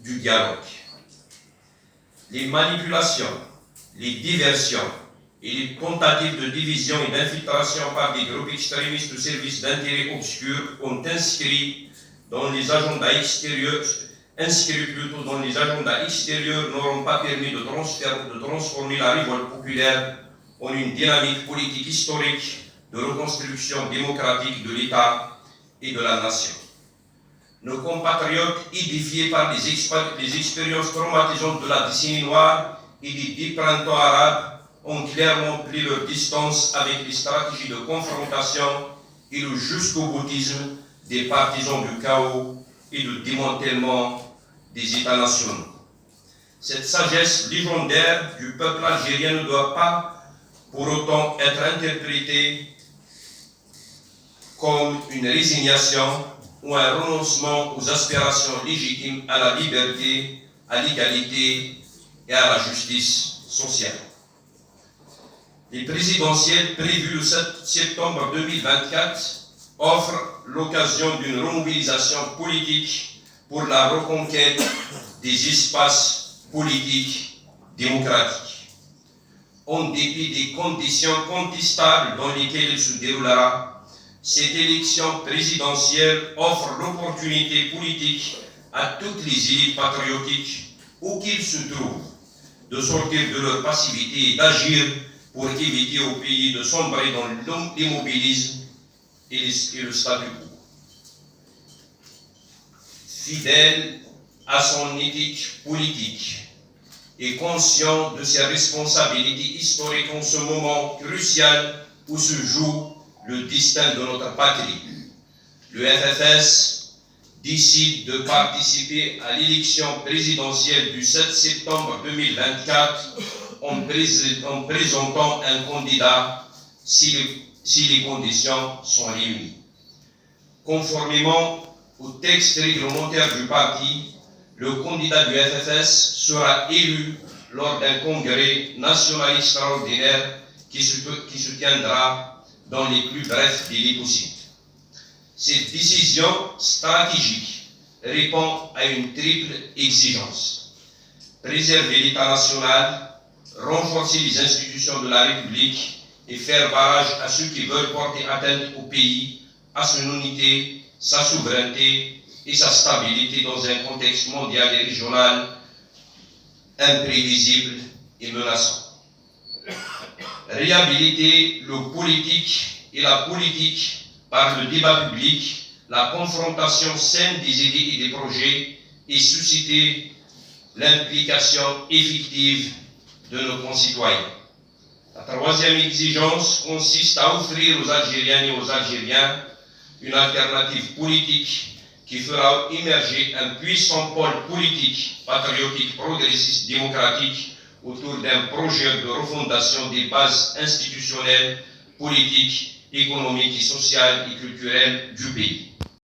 du dialogue. Les manipulations, les diversions et les tentatives de division et d'infiltration par des groupes extrémistes au service d'intérêts obscurs ont inscrit plutôt dans les agendas extérieurs n'auront pas permis de transformer la révolte populaire en une dynamique politique historique de reconstruction démocratique de l'État et de la nation. Nos compatriotes, édifiés par les expériences traumatisantes de la décennie noire et des 10 printemps arabes, ont clairement pris leur distance avec les stratégies de confrontation et le jusqu'au-boutisme des partisans du chaos et du démantèlement des États nationaux. Cette sagesse légendaire du peuple algérien ne doit pas pour autant être interprétée comme une résignation ou un renoncement aux aspirations légitimes à la liberté, à l'égalité et à la justice sociale. Les présidentielles prévues le 7 septembre 2024 offrent l'occasion d'une remobilisation politique pour la reconquête des espaces politiques démocratiques. En dépit des conditions contestables dans lesquelles il se déroulera, cette élection présidentielle offre l'opportunité politique à toutes les élites patriotiques, où qu'ils se trouvent, de sortir de leur passivité et d'agir pour éviter au pays de sombrer dans l'immobilisme et le statu quo. Fidèle à son éthique politique et conscient de ses responsabilités historiques en ce moment crucial où se joue le destin de notre patrie, le FFS décide de participer à l'élection présidentielle du 7 septembre 2024 en présentant un candidat si les conditions sont réunies. Conformément au texte réglementaire du parti, le candidat du FFS sera élu lors d'un congrès national extraordinaire qui se tiendra dans les plus brefs délais possibles. Cette décision stratégique répond à une triple exigence: préserver l'État national, renforcer les institutions de la République et faire barrage à ceux qui veulent porter atteinte au pays, à son unité, sa souveraineté et sa stabilité dans un contexte mondial et régional imprévisible et menaçant. Réhabiliter le politique et la politique par le débat public, la confrontation saine des idées et des projets et susciter l'implication effective de nos concitoyens. La troisième exigence consiste à offrir aux Algériennes et aux Algériens une alternative politique qui fera émerger un puissant pôle politique, patriotique, progressiste, démocratique autour d'un projet de refondation des bases institutionnelles, politiques, économiques et sociales et culturelles du pays.